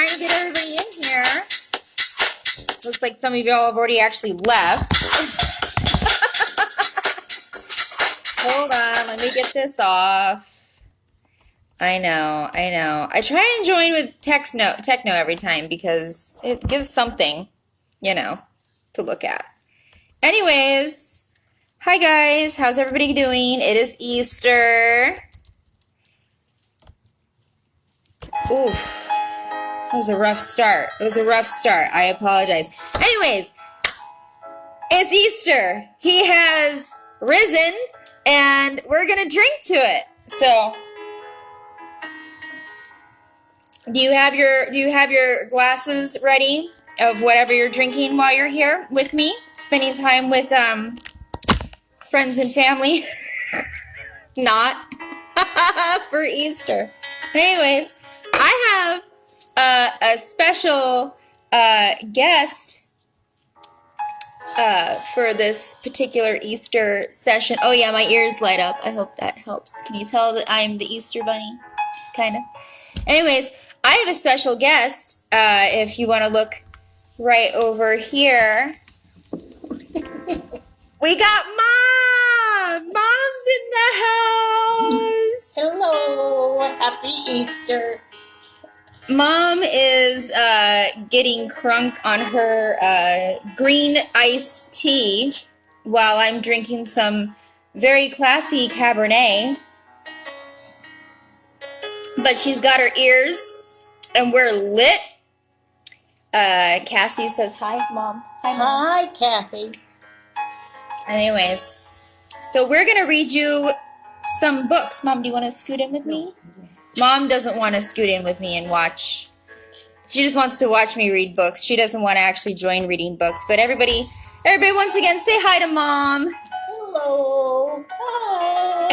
to get everybody in here. Looks like some of y'all have already actually left. Hold on, let me get this off. I know. I try and join with techno every time because it gives something, you know, to look at. Anyways, hi guys, how's everybody doing? It is Easter. Oof, that was a rough start. I apologize. Anyways, it's Easter. He has risen, and we're gonna drink to it. So, do you have your glasses ready of whatever you're drinking while you're here with me, spending time with friends and family? Not for Easter. Anyways, I have a special guest for this particular Easter session. Oh yeah, my ears light up. I hope that helps. Can you tell that I'm the Easter bunny? Kind of. Anyways, I have a special guest. If you want to look right over here, we got Mom! Mom's in the house! Hello! Happy Easter! Mom is getting crunk on her green iced tea while I'm drinking some very classy Cabernet. But she's got her ears, and we're lit. Cassie says hi, Mom. Hi, Mom. Hi, Kathy. Anyways, so we're going to read you some books. Mom, do you want to scoot in with me? Mom doesn't want to scoot in with me and watch. She just wants to watch me read books. She doesn't want to actually join reading books. But everybody once again, say hi to Mom. Hello. Hi.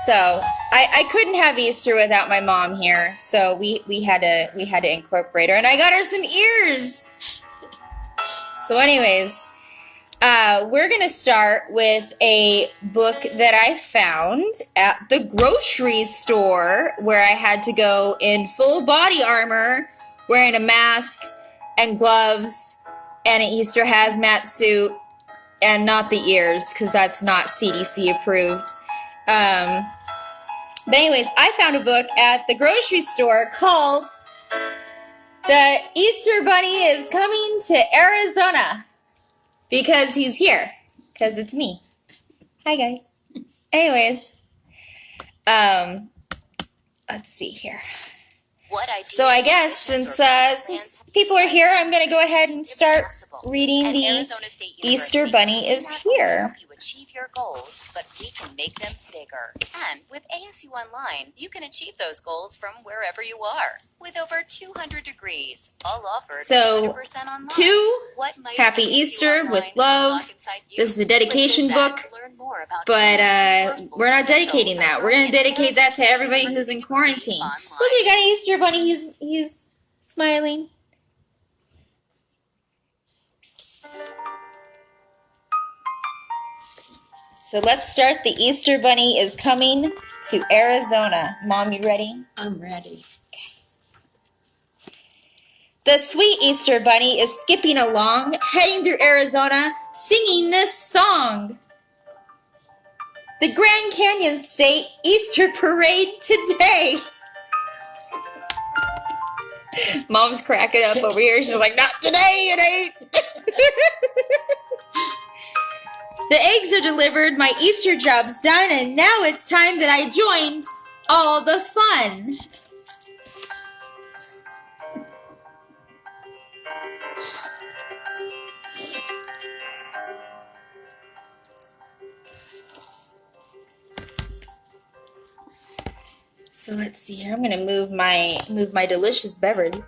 So I couldn't have Easter without my mom here, so we had to incorporate her, and I got her some ears. So anyways, we're gonna start with a book that I found at the grocery store, where I had to go in full body armor, wearing a mask and gloves and an Easter hazmat suit, and not the ears, because that's not CDC approved. But anyways, I found a book at the grocery store called The Easter Bunny is Coming to Arizona. Because he's here. Because it's me. Hi, guys. Anyways, let's see here. So I guess since people are here, I'm going to go ahead and start reading the Easter Bunny is Here. Achieve your goals, but we can make them bigger. And with ASU Online, you can achieve those goals from wherever you are. With over 200 degrees, all offered 100% online. To Happy Easter with Love. This is a dedication book, but we're not dedicating that. We're going to dedicate that to everybody who's in quarantine. Look, you got an Easter bunny. He's smiling. So let's start. The Easter Bunny is coming to Arizona. Mom, you ready? I'm ready. Okay. The sweet Easter Bunny is skipping along, heading through Arizona, singing this song. The Grand Canyon State Easter Parade today. Mom's cracking up over here. She's like, not today, it ain't. The eggs are delivered, my Easter job's done, and now it's time that I joined all the fun. So let's see here. I'm gonna move my delicious beverage.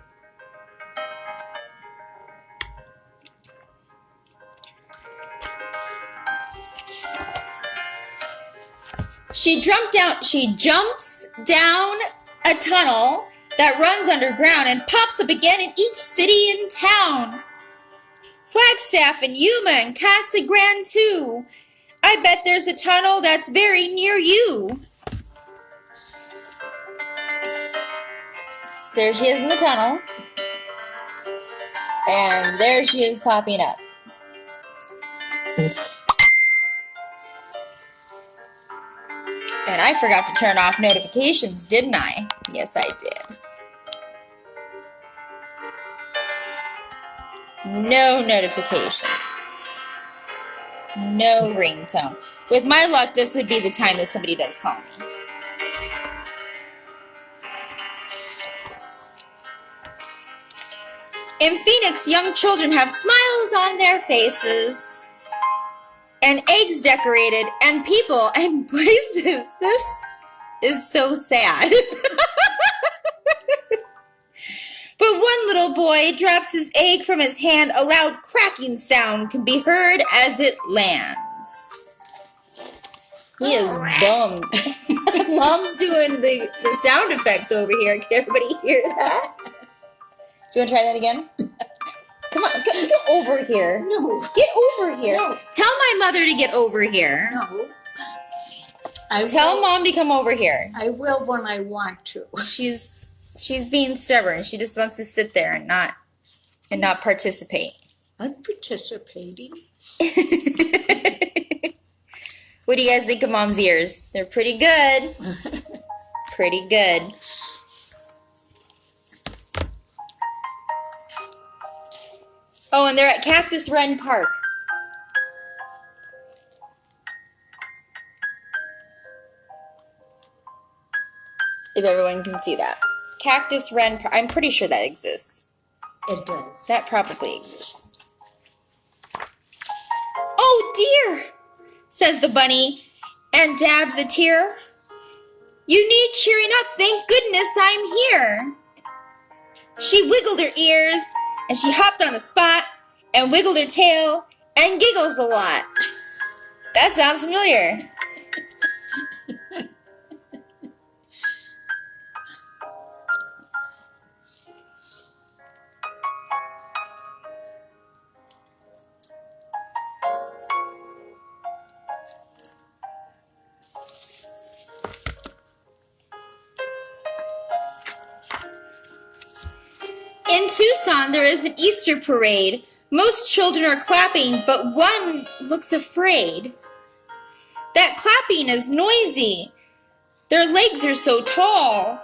She jumps down a tunnel that runs underground and pops up again in each city and town. Flagstaff and Yuma and Casa Grande too. I bet there's a tunnel that's very near you. There she is in the tunnel. And there she is popping up. And I forgot to turn off notifications, didn't I? Yes, I did. No notifications. No ringtone. With my luck, this would be the time that somebody does call me. In Phoenix, young children have smiles on their faces, and eggs decorated, and people and places. This is so sad. But one little boy drops his egg from his hand. A loud cracking sound can be heard as it lands. He is bummed. Mom's doing the sound effects over here. Can everybody hear that? Do you want to try that again? Come on, get over here. No. Get over here. No. Tell my mother to get over here. No. Tell Mom to come over here. I will when I want to. She's being stubborn. She just wants to sit there and not participate. I'm participating. What do you guys think of Mom's ears? They're pretty good. Pretty good. Oh, and they're at Cactus Run Park. If everyone can see that. Cactus Run Park. I'm pretty sure that exists. It does. That probably exists. Oh dear, says the bunny and dabs a tear. You need cheering up. Thank goodness I'm here. She wiggled her ears and she hopped on the spot and wiggled her tail and giggles a lot. That sounds familiar. In Tucson, there is an Easter parade. Most children are clapping, but one looks afraid. That clapping is noisy. Their legs are so tall.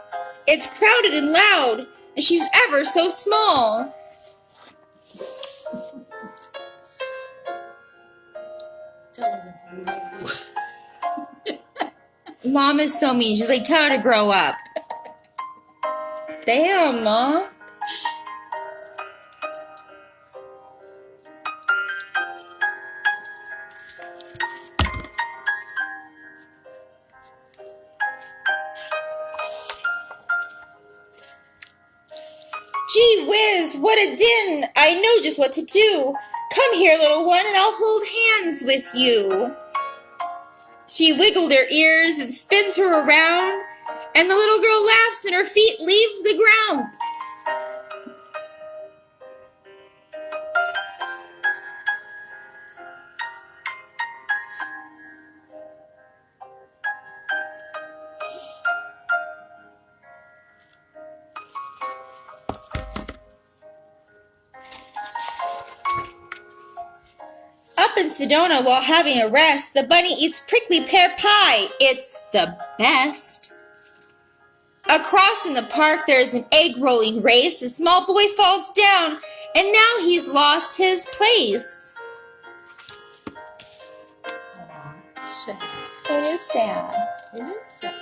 It's crowded and loud, and she's ever so small. Mom is so mean. She's like, tell her to grow up. Damn, Mom. Gee whiz, what a din! I know just what to do. Come here, little one, and I'll hold hands with you. She wiggled her ears and spins her around, and the little girl laughs and her feet leave the ground. Up in Sedona, while having a rest, the bunny eats prickly pear pie. It's the best. Across in the park, there's an egg rolling race. A small boy falls down, and now he's lost his place. Sad. It is sad. It is sad.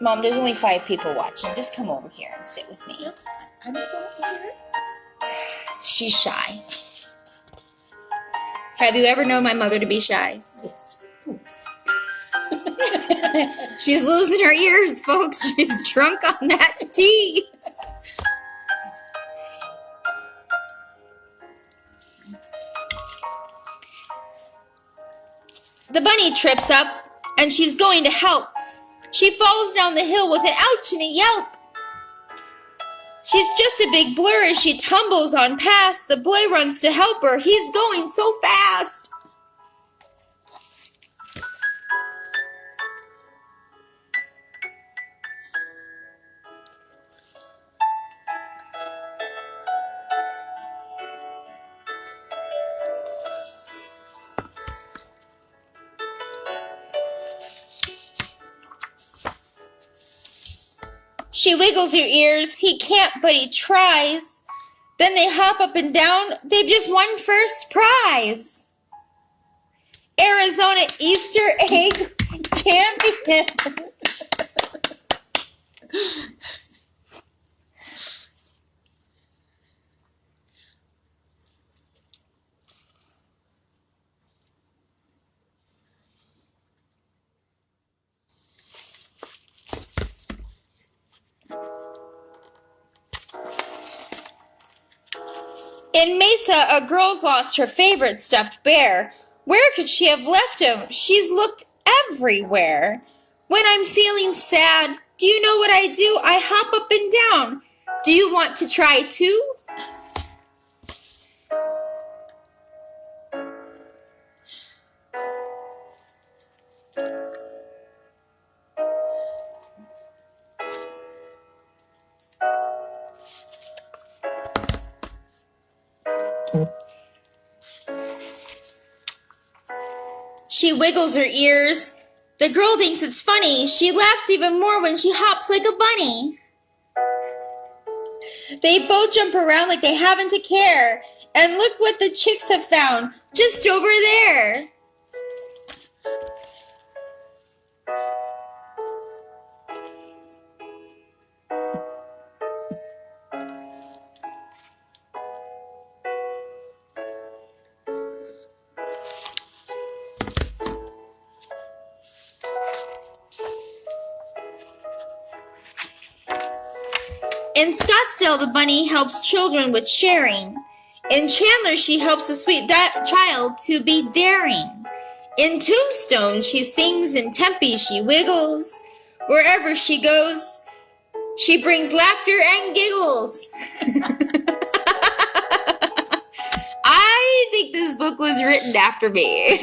Mom, there's only 5 people watching. Just come over here and sit with me. Yep. I'm going here. She's shy. Have you ever known my mother to be shy? Yes. She's losing her ears, folks. She's drunk on that tea. The bunny trips up, and she's going to help. She falls down the hill with an ouch and a yelp. She's just a big blur as she tumbles on past. The boy runs to help her. He's going so fast. She wiggles her ears. He can't, but he tries. Then they hop up and down. They've just won first prize. Arizona Easter egg champion. In Mesa, a girl's lost her favorite stuffed bear. Where could she have left him? She's looked everywhere. When I'm feeling sad, do you know what I do? I hop up and down. Do you want to try too? She wiggles her ears. The girl thinks it's funny. She laughs even more when she hops like a bunny. They both jump around like they haven't a care. And look what the chicks have found just over there. In Scottsdale, the bunny helps children with sharing. In Chandler, she helps a sweet child to be daring. In Tombstone, she sings. In Tempe, she wiggles. Wherever she goes, she brings laughter and giggles. I think this book was written after me.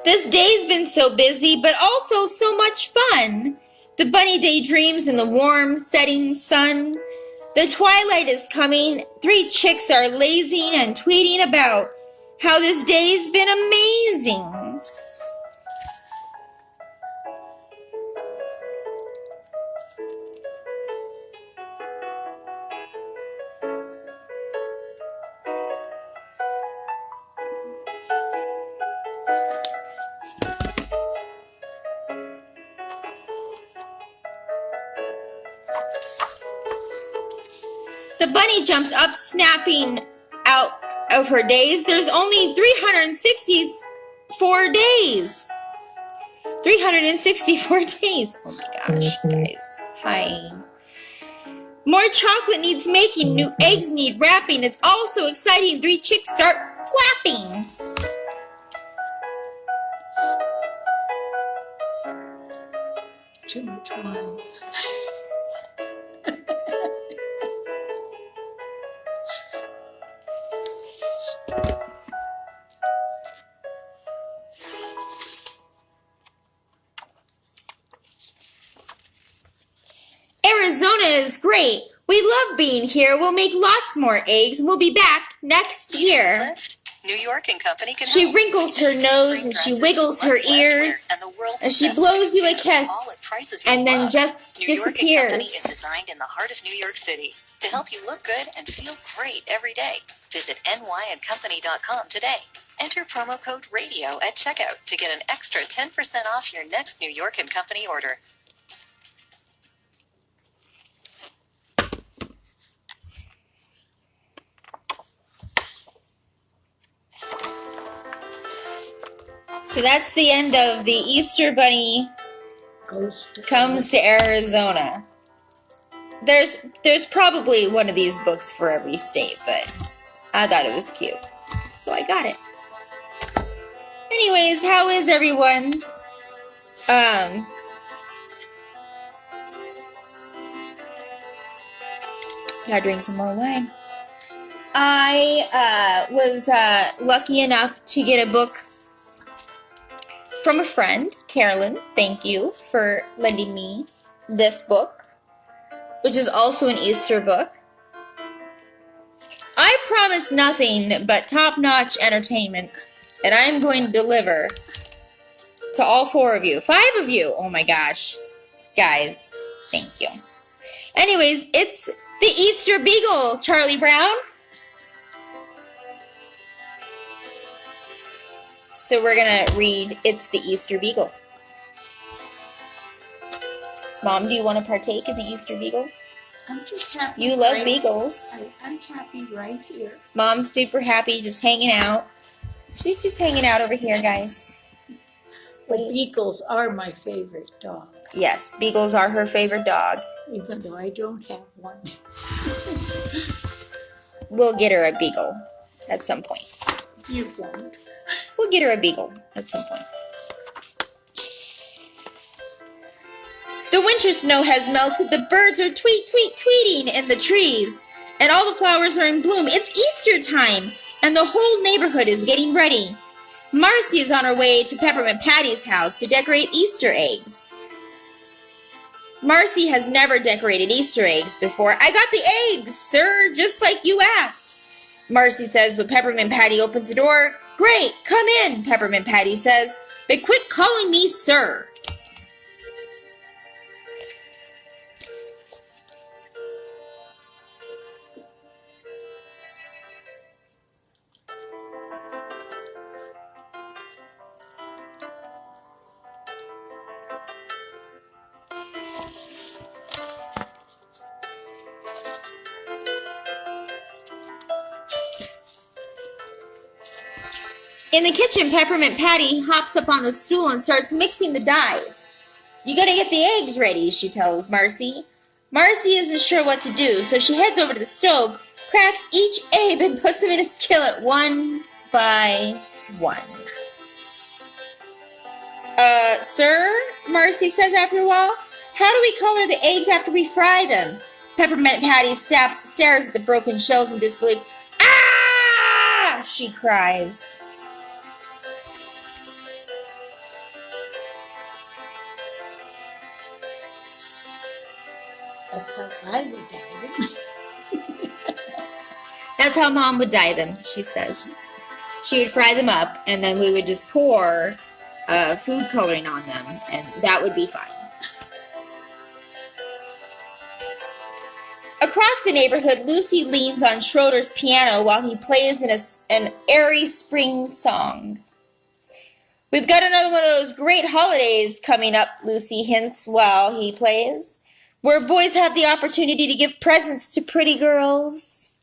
This day's been so busy, but also so much fun. The bunny daydreams in the warm setting sun. The twilight is coming. 3 chicks are lazing and tweeting about how this day's been amazing. The bunny jumps up, snapping out of her daze. There's only 364 days. 364 days. Oh my gosh, guys. Hi. More chocolate needs making. New eggs need wrapping. It's all so exciting. 3 chicks start flapping. Too much wine. Arizona is great. We love being here. We'll make lots more eggs. We'll be back next year. Lift? New York and Company can She help. wrinkles her nose and she wiggles her ears and she blows you a kiss and then just New York and Company is disappears. designed in the heart of New York City to help you look good and feel great every day. Visit nyandcompany.com today. Enter promo code RADIO at checkout to get an extra 10% off your next New York and Company order. So that's the end of the Easter Bunny Comes to Arizona. There's probably one of these books for every state, but I thought it was cute, so I got it. Anyways, how is everyone? Gotta drink some more wine. I was lucky enough to get a book from a friend, Carolyn. Thank you for lending me this book, which is also an Easter book. I promise nothing but top-notch entertainment, and I am going to deliver to all 4 of you. 5 of you! Oh my gosh. Guys, thank you. Anyways, it's the Easter Beagle, Charlie Brown. So we're going to read It's the Easter Beagle. Mom, do you want to partake in the Easter Beagle? I'm just happy. You love beagles. I'm happy right here. Mom's super happy, just hanging out. She's just hanging out over here, guys. But beagles are my favorite dog, Yes, beagles are her favorite dog. even though I don't have one. We'll get her a beagle at some point. You won't. We'll get her a beagle at some point. The winter snow has melted, the birds are tweeting in the trees, and all the flowers are in bloom. It's Easter time, and the whole neighborhood is getting ready. Marcy is on her way to Peppermint Patty's house to decorate Easter eggs. Marcy has never decorated Easter eggs before. I got the eggs, sir, just like you asked, Marcy says when Peppermint Patty opens the door. Great, come in, Peppermint Patty says, but quit calling me sir. In the kitchen, Peppermint Patty hops up on the stool and starts mixing the dyes. You gotta get the eggs ready, she tells Marcy. Marcy isn't sure what to do, so she heads over to the stove, cracks each egg, and puts them in a skillet one by one. Sir, Marcy says after a while, how do we color the eggs after we fry them? Peppermint Patty stares at the broken shells in disbelief. Ah! She cries. That's how I would dye them. That's how Mom would dye them, she says. She would fry them up, and then we would just pour food coloring on them, and that would be fine. Across the neighborhood, Lucy leans on Schroeder's piano while he plays an airy spring song. We've got another one of those great holidays coming up, Lucy hints while he plays, where boys have the opportunity to give presents to pretty girls.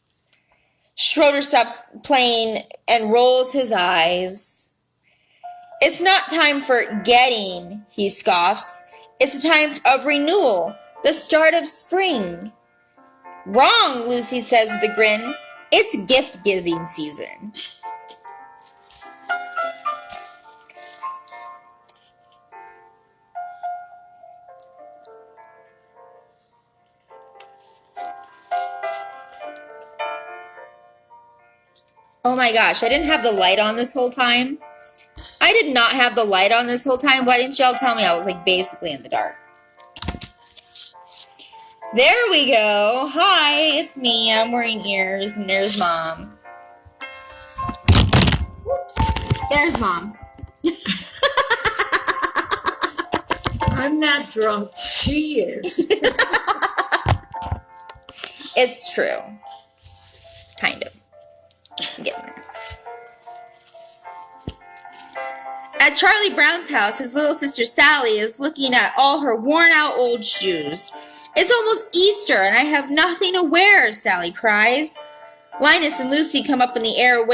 Schroeder stops playing and rolls his eyes. It's not time for getting, he scoffs. It's a time of renewal, the start of spring. Wrong, Lucy says with a grin. It's gift-giving season. Oh my gosh, I didn't have the light on this whole time. I did not have the light on this whole time. Why didn't y'all tell me I was like basically in the dark? There we go. Hi, it's me. I'm wearing ears, and there's Mom. Whoops. There's Mom. I'm not drunk. She is. It's true. Kind of. I'm getting there. At Charlie Brown's house, his little sister Sally is looking at all her worn-out old shoes. It's almost Easter, and I have nothing to wear, Sally cries. Linus and Lucy come up in the air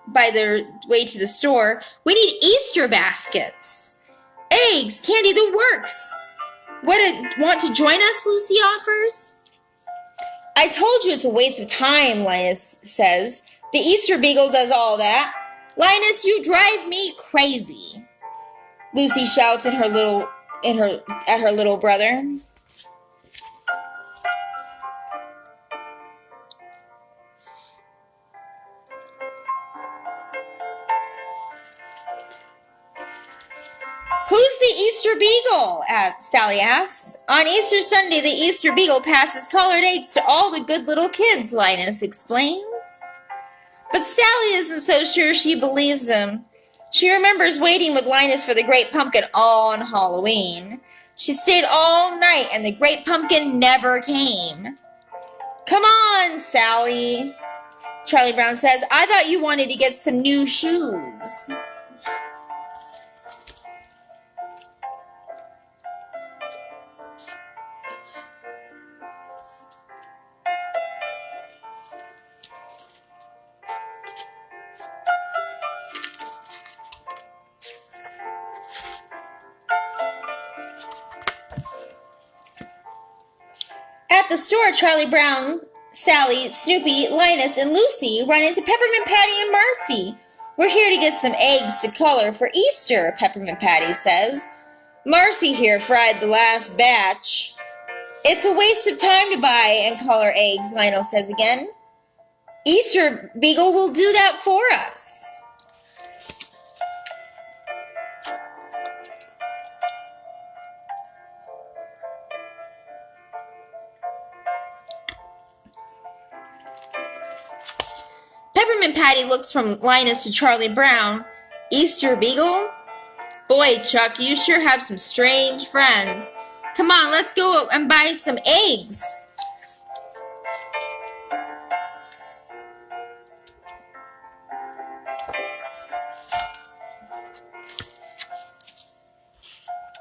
by their way to the store. We need Easter baskets. Eggs, candy, the works. Want to join us, Lucy offers. I told you it's a waste of time, Linus says. The Easter Beagle does all that. Linus, you drive me crazy. Lucy shouts at her little brother. the Easter Beagle? Sally asks. On Easter Sunday, the Easter Beagle passes colored eggs to all the good little kids, Linus explains. But Sally isn't so sure she believes him. She remembers waiting with Linus for the Great Pumpkin on Halloween. She stayed all night and the Great Pumpkin never came. Come on, Sally, Charlie Brown says. I thought you wanted to get some new shoes. At the store, Charlie Brown, Sally, Snoopy, Linus, and Lucy run into Peppermint Patty and Marcy. We're here to get some eggs to color for Easter, Peppermint Patty says. Marcy here fried the last batch. It's a waste of time to buy and color eggs, Lionel says again. Easter Beagle will do that for us. Peppermint Patty looks from Linus to Charlie Brown. Easter Beagle? Boy, Chuck, you sure have some strange friends. Come on, let's go and buy some eggs.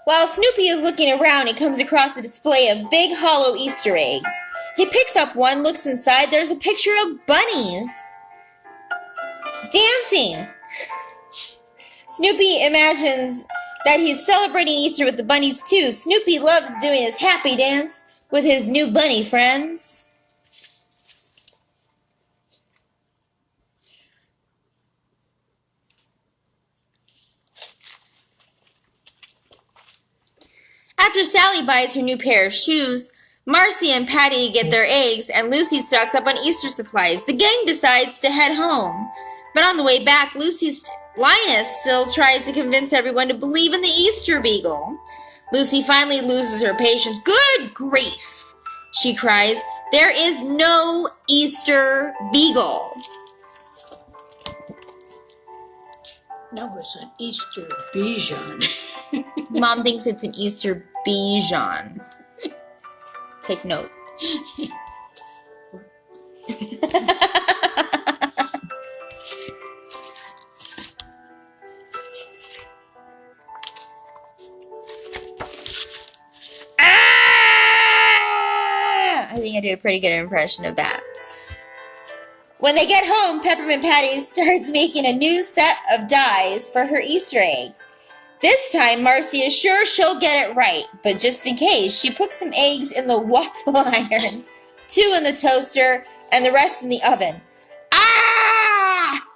While Snoopy is looking around, he comes across a display of big hollow Easter eggs. He picks up one, looks inside. There's a picture of bunnies dancing. Snoopy imagines that he's celebrating Easter with the bunnies too. Snoopy loves doing his happy dance with his new bunny friends. After Sally buys her new pair of shoes, Marcy and Patty get their eggs, and Lucy stocks up on Easter supplies. The gang decides to head home. But on the way back, Linus still tries to convince everyone to believe in the Easter Beagle. Lucy finally loses her patience. Good grief, she cries. There is no Easter Beagle. No, it's an Easter Bichon. Mom thinks it's an Easter Bichon. Take note. I think I did a pretty good impression of that. When they get home, Peppermint Patty starts making a new set of dies for her Easter eggs. This time, Marcy is sure she'll get it right, but just in case, she puts some eggs in the waffle iron, 2 in the toaster, and the rest in the oven. Ah!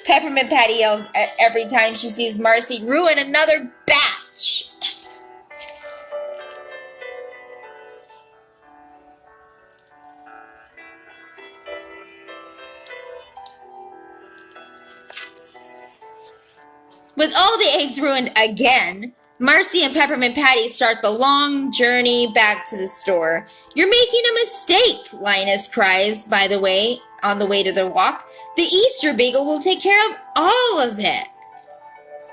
Peppermint Patty yells every time she sees Marcy ruin another batch. With all the eggs ruined again, Marcy and Peppermint Patty start the long journey back to the store. You're making a mistake, Linus cries, on the way to their walk. The Easter Beagle will take care of all of it.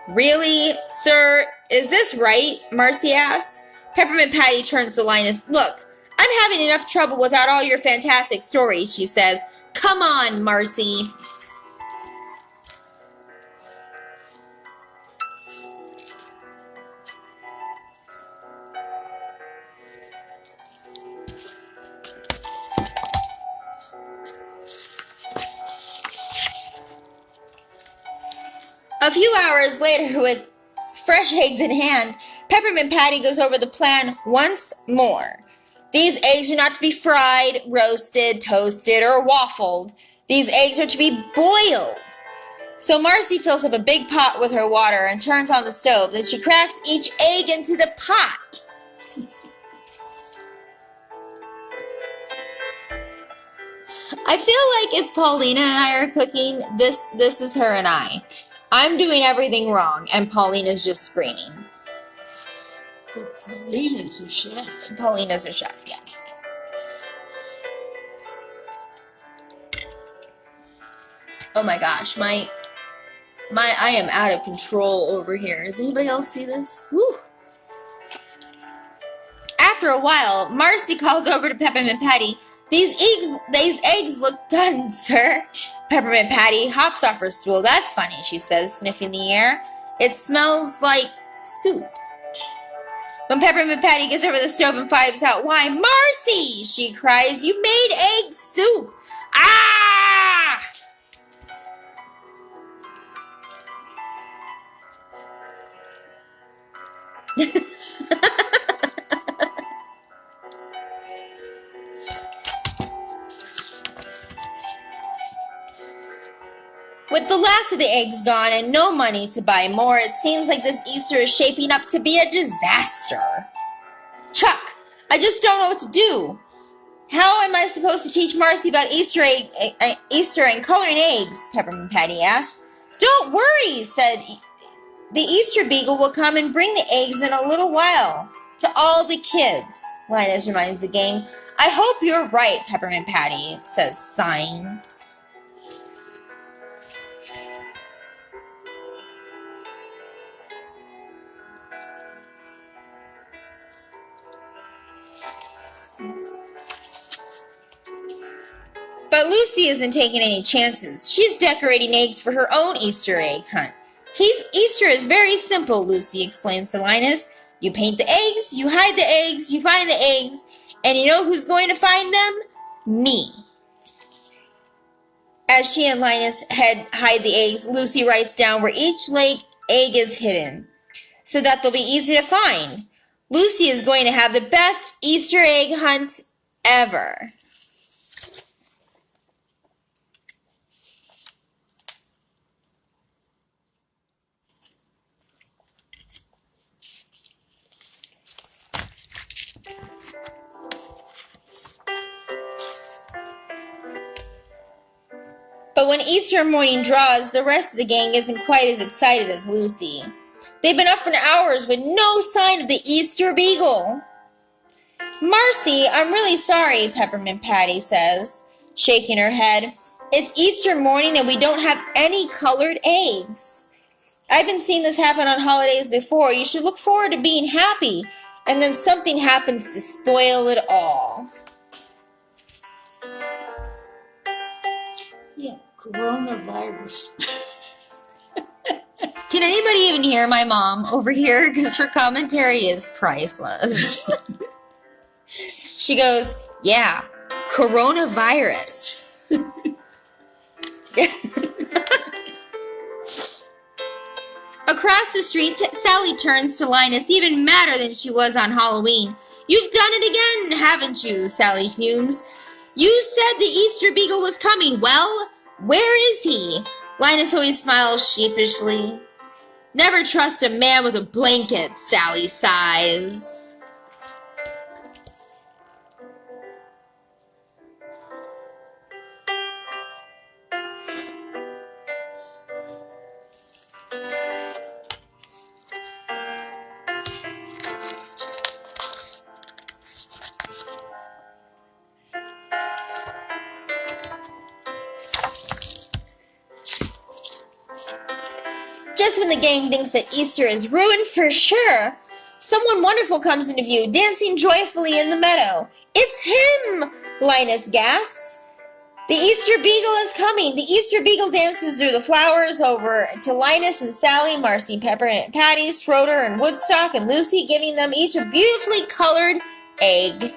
Really, sir? Is this right? Marcy asks. Peppermint Patty turns to Linus. Look, I'm having enough trouble without all your fantastic stories, she says. Come on, Marcy. A few hours later, with fresh eggs in hand, Peppermint Patty goes over the plan once more. These eggs are not to be fried, roasted, toasted, or waffled. These eggs are to be boiled. So Marcy fills up a big pot with her water and turns on the stove. Then she cracks each egg into the pot. I feel like if Paulina and I are cooking, this is her and I. I'm doing everything wrong, and Paulina's just screaming. Paulina's a chef. Paulina's a chef, yes. Oh my gosh, I am out of control over here. Does anybody else see this? Whew. After a while, Marcy calls over to Peppermint Patty. These eggs look done, sir. Peppermint Patty hops off her stool. That's funny, she says, sniffing the air. It smells like soup. When Peppermint Patty gets over the stove and finds out why, Marcy, she cries, you made egg soup. Ah! With the last of the eggs gone and no money to buy more, it seems like this Easter is shaping up to be a disaster. Chuck, I just don't know what to do. How am I supposed to teach Marcy about Easter and coloring eggs? Peppermint Patty asked. Don't worry, said the Easter Beagle will come and bring the eggs in a little while to all the kids. Linus reminds the gang. I hope you're right, Peppermint Patty says, sighing. But Lucy isn't taking any chances. She's decorating eggs for her own Easter egg hunt. Easter is very simple, Lucy explains to Linus. You paint the eggs, you hide the eggs, you find the eggs, and you know who's going to find them? Me. As she and Linus hide the eggs, Lucy writes down where each egg is hidden, so that they'll be easy to find. Lucy is going to have the best Easter egg hunt ever. But when Easter morning draws, the rest of the gang isn't quite as excited as Lucy. They've been up for hours with no sign of the Easter Beagle. Marcy, I'm really sorry, Peppermint Patty says, shaking her head. It's Easter morning and we don't have any colored eggs. I've been seeing this happen on holidays before. You should look forward to being happy, and then something happens to spoil it all. Yeah, coronavirus. Can anybody even hear my mom over here? Because her commentary is priceless. She goes, yeah, coronavirus. Across the street, Sally turns to Linus, even madder than she was on Halloween. You've done it again, haven't you? Sally fumes. You said the Easter Beagle was coming. Well, where is he? Linus always smiles sheepishly. Never trust a man with a blanket, Sally sighs. Just when the gang thinks that Easter is ruined for sure, someone wonderful comes into view, dancing joyfully in the meadow. It's him! Linus gasps. The Easter Beagle is coming. The Easter Beagle dances through the flowers over to Linus and Sally, Marcy, Peppermint Patty, Schroeder, and Woodstock, and Lucy, giving them each a beautifully colored egg.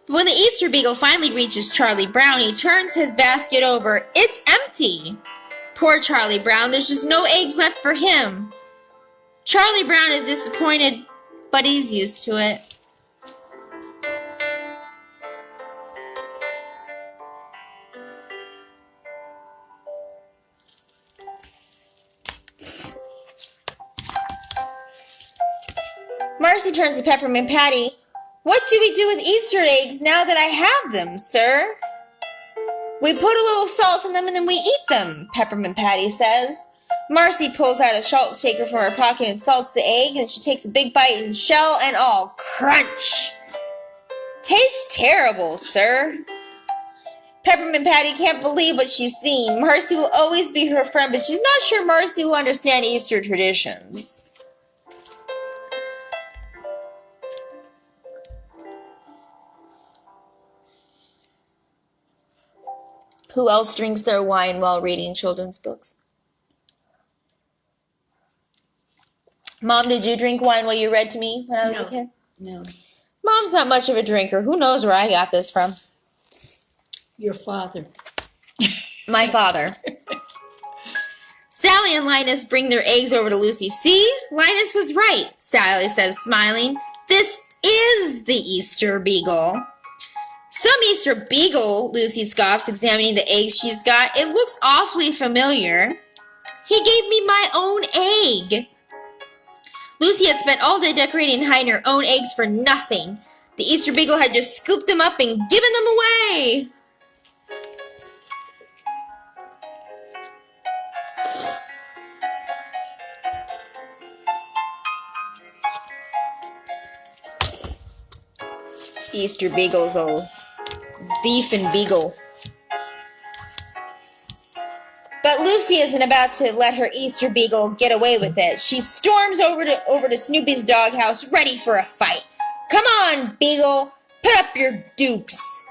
When the Easter Beagle finally reaches Charlie Brown, he turns his basket over. It's empty. Poor Charlie Brown, there's just no eggs left for him. Charlie Brown is disappointed, but he's used to it. Marcy turns to Peppermint Patty. What do we do with Easter eggs now that I have them, sir? We put a little salt in them and then we eat them, Peppermint Patty says. Marcy pulls out a salt shaker from her pocket and salts the egg, and she takes a big bite and shell and all. Crunch! Tastes terrible, sir. Peppermint Patty can't believe what she's seen. Marcy will always be her friend, but she's not sure Marcy will understand Easter traditions. Who else drinks their wine while reading children's books? Mom, did you drink wine while you read to me when I was a kid? No. Mom's not much of a drinker. Who knows where I got this from? Your father. My father. Sally and Linus bring their eggs over to Lucy. See? Linus was right, Sally says, smiling. This is the Easter Beagle. Some Easter Beagle, Lucy scoffs, examining the eggs she's got. It looks awfully familiar. He gave me my own egg. Lucy had spent all day decorating and hiding her own eggs for nothing. The Easter Beagle had just scooped them up and given them away. Easter Beagle's old beef and beagle. But Lucy isn't about to let her Easter Beagle get away with it. She storms over to Snoopy's doghouse, ready for a fight. Come on, Beagle, put up your dukes.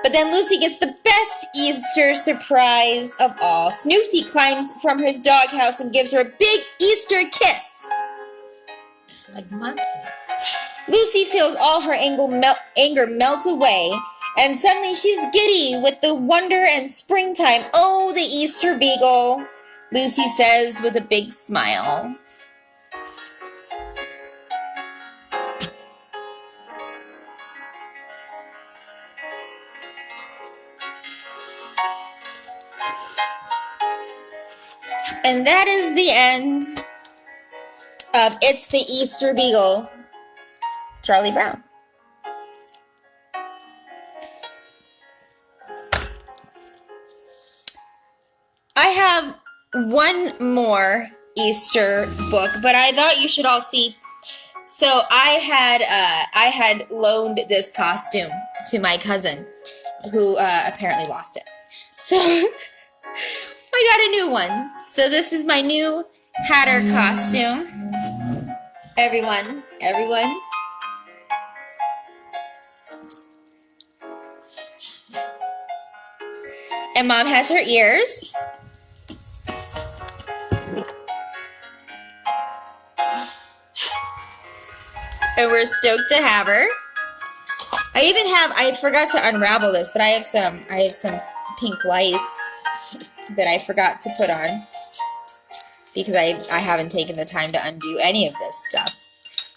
But then Lucy gets the best Easter surprise of all. Snoopy climbs from his doghouse and gives her a big Easter kiss. It's like Muncie. Lucy feels all her anger melt away, and suddenly she's giddy with the wonder and springtime. Oh, the Easter Beagle, Lucy says with a big smile. And that is the end of It's the Easter Beagle, Charlie Brown. I have one more Easter book, but I thought you should all see. So I had loaned this costume to my cousin, who apparently lost it. So I got a new one. So this is my new Hatter costume. Everyone. And Mom has her ears. And we're stoked to have her. I forgot to unravel this, but I have some pink lights that I forgot to put on because I haven't taken the time to undo any of this stuff.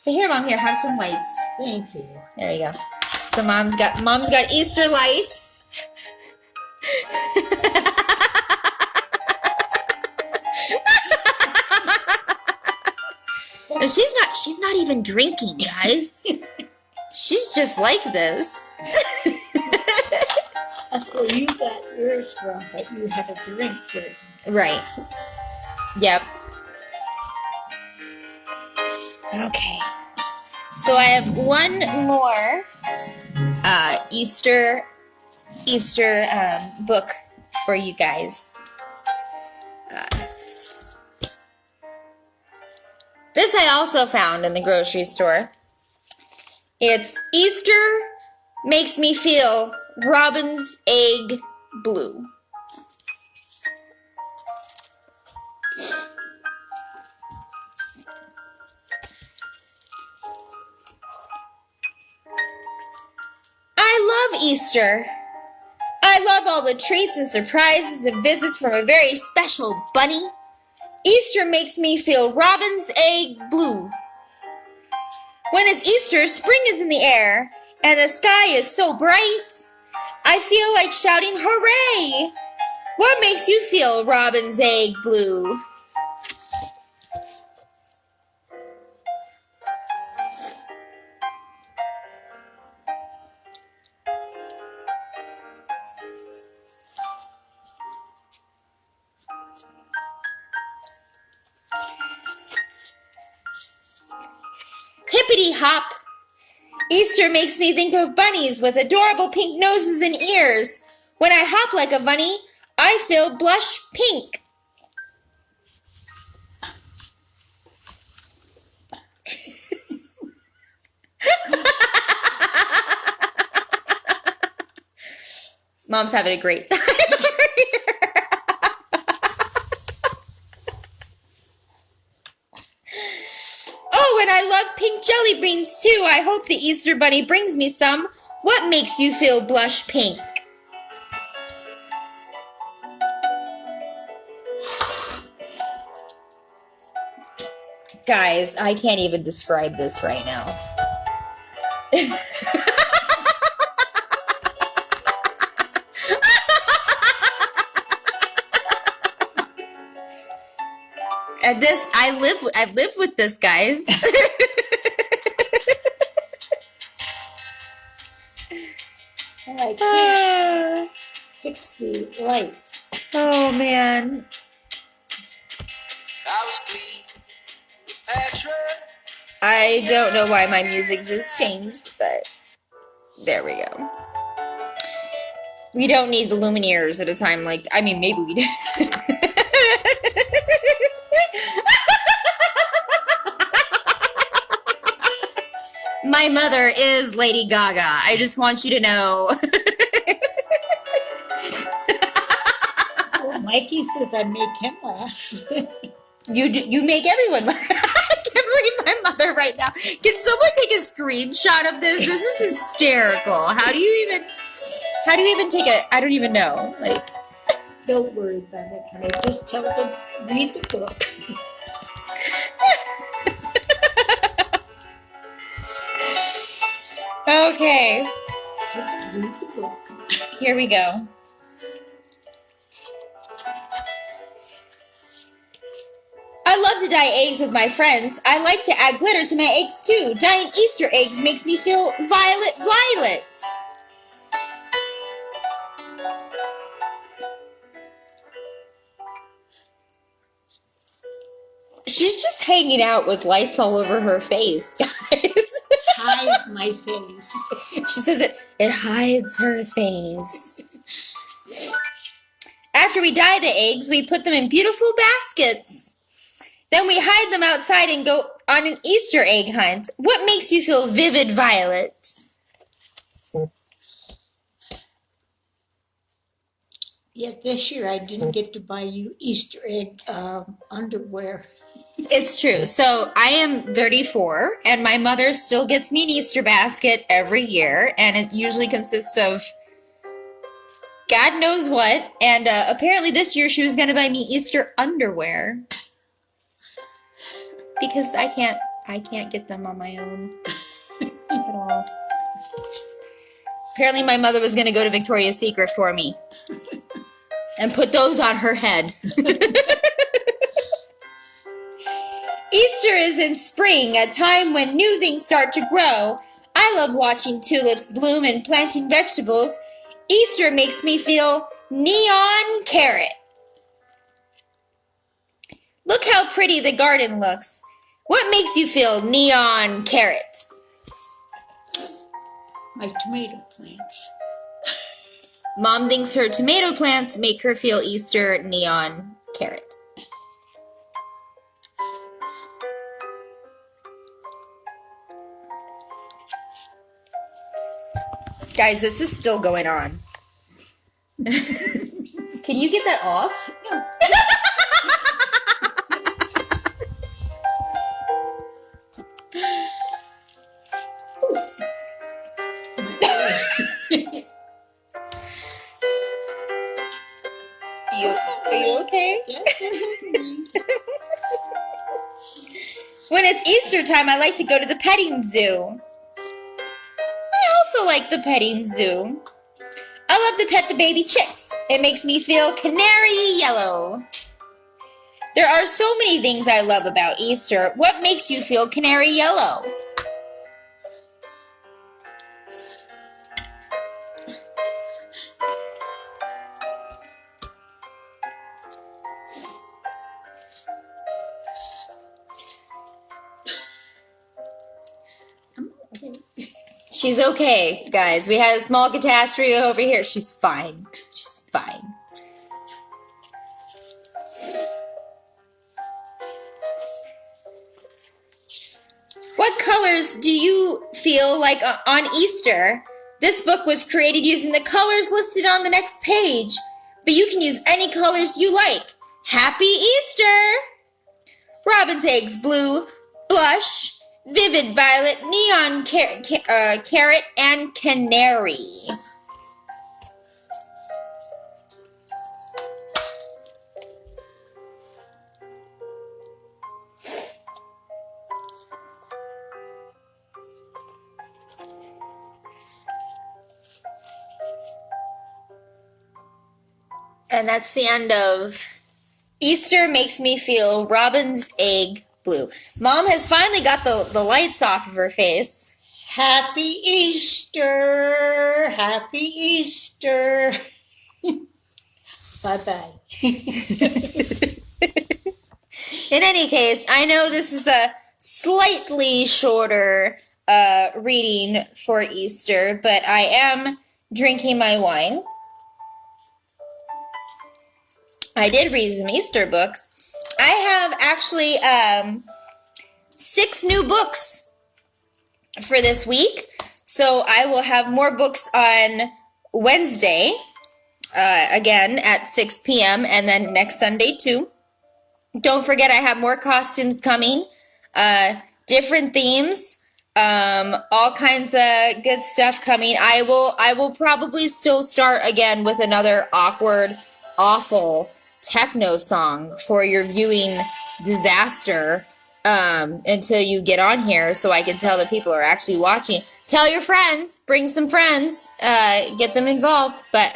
But here, Mom, have some lights. Thank you. There you go. So Mom's got Easter lights. And she's not even drinking, guys. She's just like this. That's where you got yours from, but you had a drink first. Right. Yep. Okay. So I have one more Easter book for you guys. This I also found in the grocery store. It's Easter Makes Me Feel Robin's Egg Blue. I love Easter. I love all the treats and surprises and visits from a very special bunny. Easter makes me feel Robin's egg blue. When it's Easter, spring is in the air, and the sky is so bright. I feel like shouting, hooray! What makes you feel Robin's egg blue? hippity hop. Easter makes me think of bunnies with adorable pink noses and ears. When I hop like a bunny, I feel blush pink. Mom's having a great time. Oh, and I love pink jelly beans too. I hope the Easter Bunny brings me some. What makes you feel blush pink? Guys, I can't even describe this right now. And this, I live with this, guys. I can't fix the light. Oh man. I don't know why my music just changed, but there we go. We don't need the Lumineers at a time like, I mean, maybe we do. My mother is Lady Gaga. I just want you to know. Well, Mikey says I make him laugh. You make everyone laugh. I can't believe my mother right now. Can someone take a screenshot of this? This is hysterical. How do you even take a, I don't even know. Like, Don't worry about it, honey. Just tell them, read the book. okay. Just read the book. Here we go. I love to dye eggs with my friends. I like to add glitter to my eggs too. Dyeing Easter eggs makes me feel violet. She's just hanging out with lights all over her face, guys. Hides my face. She says it hides her face. After we dye the eggs, we put them in beautiful baskets. Then we hide them outside and go on an Easter egg hunt. What makes you feel vivid violet? Yeah, this year I didn't get to buy you Easter egg underwear. It's true. So I am 34, and my mother still gets me an Easter basket every year, and it usually consists of God knows what. And apparently this year she was going to buy me Easter underwear because I can't get them on my own at all. Apparently my mother was going to go to Victoria's Secret for me and put those on her head. Easter is in spring, a time when new things start to grow. I love watching tulips bloom and planting vegetables. Easter makes me feel neon carrot. Look how pretty the garden looks. What makes you feel neon carrot? My tomato plants. Mom thinks her tomato plants make her feel Easter neon carrot. Guys, this is still going on. Can you get that off? No. Are you okay? When it's Easter time, I like to go to the petting zoo. I also like the petting zoo. I love to pet the baby chicks. It makes me feel canary yellow. There are so many things I love about Easter. What makes you feel canary yellow? She's okay, guys. We had a small catastrophe over here. She's fine. She's fine. What colors do you feel like on Easter? This book was created using the colors listed on the next page, but you can use any colors you like. Happy Easter! Robin's eggs, blue, blush, vivid violet, neon carrot, and canary. And that's the end of Easter Makes Me Feel Robin's Egg Blue. Mom has finally got the lights off of her face. Happy Easter! Happy Easter! Bye-bye. In any case, I know this is a slightly shorter reading for Easter, but I am drinking my wine. I did read some Easter books. I have actually 6 new books for this week. So I will have more books on Wednesday, again at 6 p.m. and then next Sunday too. Don't forget I have more costumes coming, different themes, all kinds of good stuff coming. I will probably still start again with another awkward, awful techno song for your viewing disaster until you get on here so I can tell that people are actually watching. Tell your friends, bring some friends, get them involved. But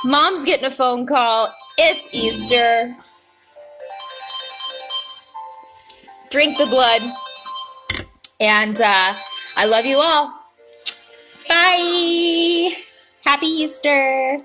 Mom's getting a phone call. It's Easter. Drink the blood. And I love you all. Bye. Happy Easter.